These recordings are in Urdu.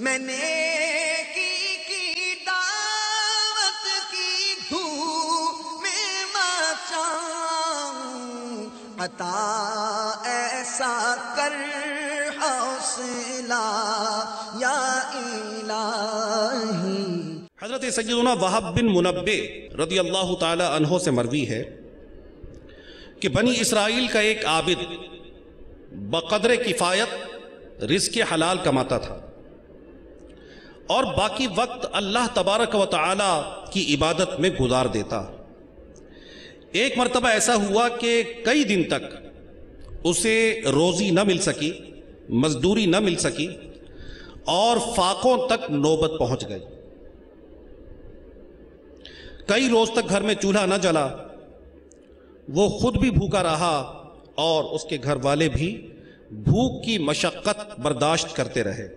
میں نیکی کی دعوت کی دھوم میں مچاؤں، عطا ایسا کر حوصلہ یا الہی۔ حضرت سیدنا وہب بن منبع رضی اللہ تعالی عنہ سے مروی ہے کہ بنی اسرائیل کا ایک عابد بقدر کفایت رزق حلال کماتا تھا اور باقی وقت اللہ تبارک و تعالی کی عبادت میں گزار دیتا۔ ایک مرتبہ ایسا ہوا کہ کئی دن تک اسے روزی نہ مل سکی، مزدوری نہ مل سکی اور فاقوں تک نوبت پہنچ گئی۔ کئی روز تک گھر میں چولہا نہ جلا، وہ خود بھی بھوکا رہا اور اس کے گھر والے بھی بھوک کی مشقت برداشت کرتے رہے۔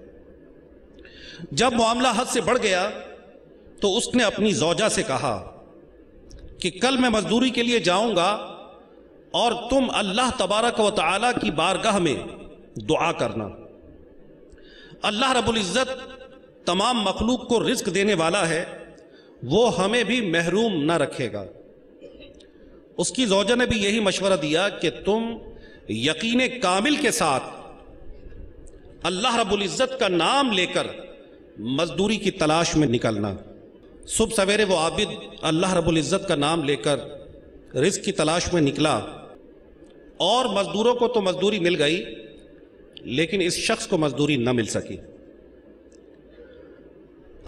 جب معاملہ حد سے بڑھ گیا تو اس نے اپنی زوجہ سے کہا کہ کل میں مزدوری کے لیے جاؤں گا اور تم اللہ تبارک و تعالی کی بارگاہ میں دعا کرنا۔ اللہ رب العزت تمام مخلوق کو رزق دینے والا ہے، وہ ہمیں بھی محروم نہ رکھے گا۔ اس کی زوجہ نے بھی یہی مشورہ دیا کہ تم یقین کامل کے ساتھ اللہ رب العزت کا نام لے کر مزدوری کی تلاش میں نکلنا۔ صبح سویرے وہ عابد اللہ رب العزت کا نام لے کر رزق کی تلاش میں نکلا اور مزدوروں کو تو مزدوری مل گئی لیکن اس شخص کو مزدوری نہ مل سکی۔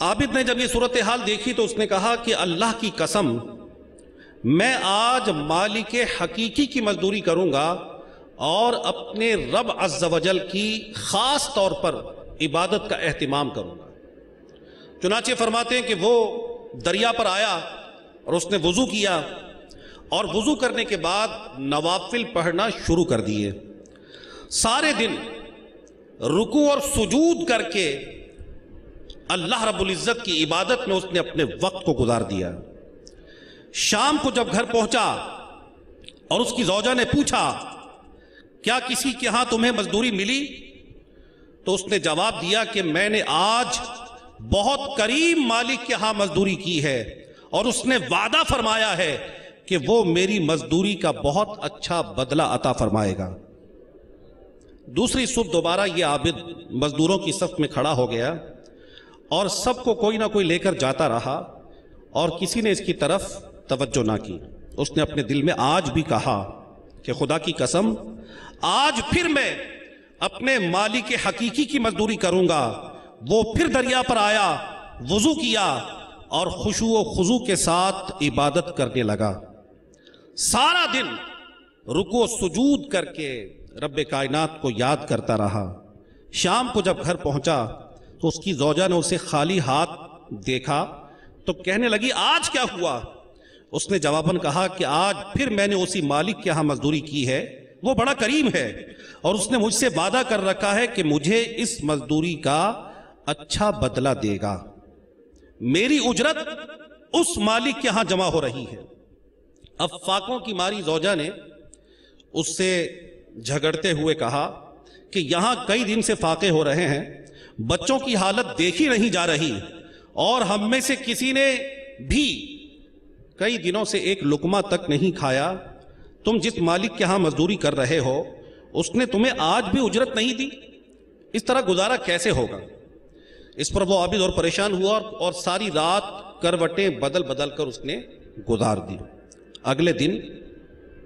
عابد نے جب یہ صورتحال دیکھی تو اس نے کہا کہ اللہ کی قسم، میں آج مالک حقیقی کی مزدوری کروں گا اور اپنے رب عز و جل کی خاص طور پر عبادت کا اہتمام کروں گا۔ چنانچہ فرماتے ہیں کہ وہ دریا پر آیا اور اس نے وضو کیا اور وضو کرنے کے بعد نوافل پڑھنا شروع کر دیے۔ سارے دن رکوع اور سجود کر کے اللہ رب العزت کی عبادت میں اس نے اپنے وقت کو گزار دیا۔ شام کو جب گھر پہنچا اور اس کی زوجہ نے پوچھا کیا کسی کے ہاں تمہیں مزدوری ملی، تو اس نے جواب دیا کہ میں نے آج بہت کریم مالک کے ہاں مزدوری کی ہے اور اس نے وعدہ فرمایا ہے کہ وہ میری مزدوری کا بہت اچھا بدلہ عطا فرمائے گا۔ دوسری صبح دوبارہ یہ عابد مزدوروں کی صف میں کھڑا ہو گیا اور سب کو کوئی نہ کوئی لے کر جاتا رہا اور کسی نے اس کی طرف توجہ نہ کی۔ اس نے اپنے دل میں آج بھی کہا کہ خدا کی قسم آج پھر میں اپنے مالک حقیقی کی مزدوری کروں گا۔ وہ پھر دریا پر آیا، وضو کیا اور خشوع و خضوع کے ساتھ عبادت کرنے لگا۔ سارا دن رکوع و سجود کر کے رب کائنات کو یاد کرتا رہا۔ شام کو جب گھر پہنچا تو اس کی زوجہ نے اسے خالی ہاتھ دیکھا تو کہنے لگی آج کیا ہوا؟ اس نے جواباً کہا کہ آج پھر میں نے اسی مالک کے ہاں مزدوری کی ہے، وہ بڑا کریم ہے اور اس نے مجھ سے وعدہ کر رکھا ہے کہ مجھے اس مزدوری کا اچھا بدلہ دے گا۔ میری اجرت اس مالک کے ہاں جمع ہو رہی ہے۔ اب فاقوں کی ماری زوجہ نے اس سے جھگڑتے ہوئے کہا کہ یہاں کئی دن سے فاقے ہو رہے ہیں، بچوں کی حالت دیکھی نہیں جا رہی اور ہم میں سے کسی نے بھی کئی دنوں سے ایک لقمہ تک نہیں کھایا۔ تم جس مالک کے ہاں مزدوری کر رہے ہو اس نے تمہیں آج بھی اجرت نہیں دی، اس طرح گزارا کیسے ہوگا؟ اس پر وہ عابد اور پریشان ہوا اور ساری رات کروٹیں بدل بدل کر اس نے گزار دی۔ اگلے دن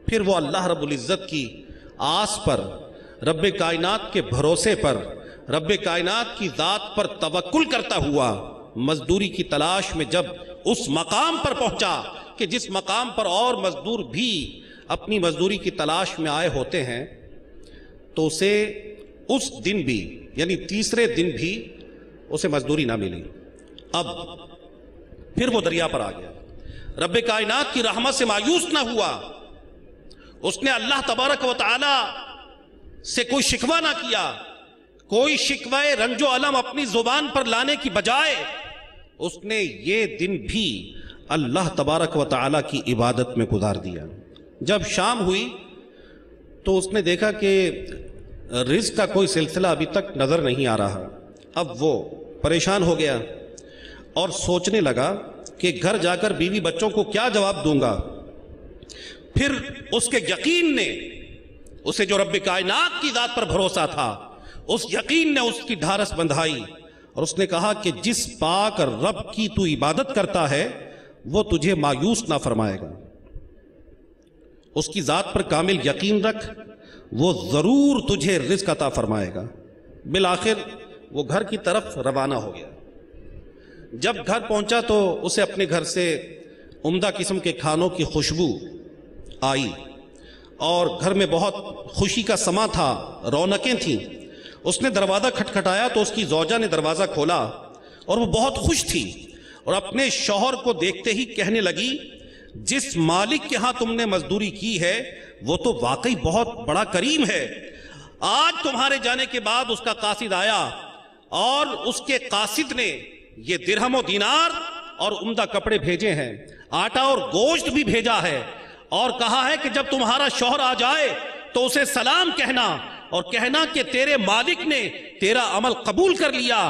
پھر وہ اللہ رب العزت کی آس پر، رب کائنات کے بھروسے پر، رب کائنات کی ذات پر توکل کرتا ہوا مزدوری کی تلاش میں جب اس مقام پر پہنچا کہ جس مقام پر اور مزدور بھی اپنی مزدوری کی تلاش میں آئے ہوتے ہیں، تو اسے اس دن بھی یعنی تیسرے دن بھی اسے مزدوری نہ ملی۔ اب پھر وہ دریا پر آ گیا، رب کائنات کی رحمت سے مایوس نہ ہوا، اس نے اللہ تبارک و تعالی سے کوئی شکوہ نہ کیا، کوئی شکوہ رنج و الم اپنی زبان پر لانے کی بجائے اس نے یہ دن بھی اللہ تبارک و تعالی کی عبادت میں گزار دیا۔ جب شام ہوئی تو اس نے دیکھا کہ رزق کا کوئی سلسلہ ابھی تک نظر نہیں آ رہا۔ اب وہ پریشان ہو گیا اور سوچنے لگا کہ گھر جا کر بیوی بچوں کو کیا جواب دوں گا. پھر اس کے یقین نے اسے، جو رب کائنات کی ذات پر بھروسہ تھا، اس یقین نے اس کی ڈھارس بندھائی اور اس نے کہا کہ جس پاک رب کی تو عبادت کرتا ہے وہ تجھے مایوس نہ فرمائے گا. اس کی ذات پر کامل یقین رکھ، وہ ضرور تجھے رزق عطا فرمائے گا. بالآخر وہ گھر کی طرف روانہ ہو گیا. جب گھر پہنچا تو اسے اپنے گھر سے عمدہ قسم کے کھانوں کی خوشبو آئی اور گھر میں بہت خوشی کا سما تھا، رونقیں تھیں. اس نے دروازہ کھٹکھٹایا تو اس کی زوجہ نے دروازہ کھولا اور وہ بہت خوش تھی اور اپنے شوہر کو دیکھتے ہی کہنے لگی، جس مالک کے ہاں تم نے مزدوری کی ہے وہ تو واقعی بہت بڑا کریم ہے. آج تمہارے جانے کے بعد اس کا قاصد آیا اور اس کے قاصد نے یہ درہم و دینار اور عمدہ کپڑے بھیجے ہیں، آٹا اور گوشت بھی بھیجا ہے، اور کہا ہے کہ جب تمہارا شوہر آ جائے تو اسے سلام کہنا اور کہنا کہ تیرے مالک نے تیرا عمل قبول کر لیا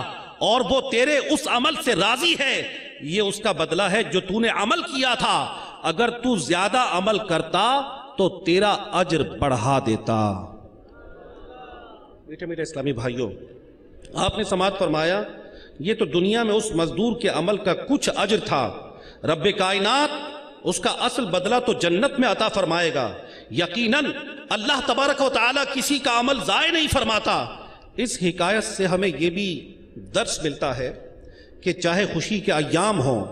اور وہ تیرے اس عمل سے راضی ہے. یہ اس کا بدلہ ہے جو تو نے عمل کیا تھا. اگر تو زیادہ عمل کرتا تو تیرا اجر بڑھا دیتا. میٹھے میٹھے اسلامی بھائیوں، آپ نے سماعت فرمایا یہ تو دنیا میں اس مزدور کے عمل کا کچھ اجر تھا. رب کائنات اس کا اصل بدلہ تو جنت میں عطا فرمائے گا. یقیناً اللہ تبارک و تعالی کسی کا عمل ضائع نہیں فرماتا. اس حکایت سے ہمیں یہ بھی درس ملتا ہے کہ چاہے خوشی کے ایام ہوں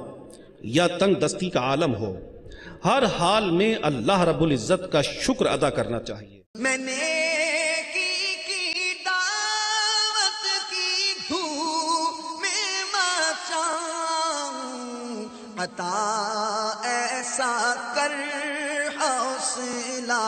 یا تنگ دستی کا عالم ہو، ہر حال میں اللہ رب العزت کا شکر ادا کرنا چاہیے. میں نے کی دعوت کی دھوم میں مچاؤں، عطا ایسا کر حوصلہ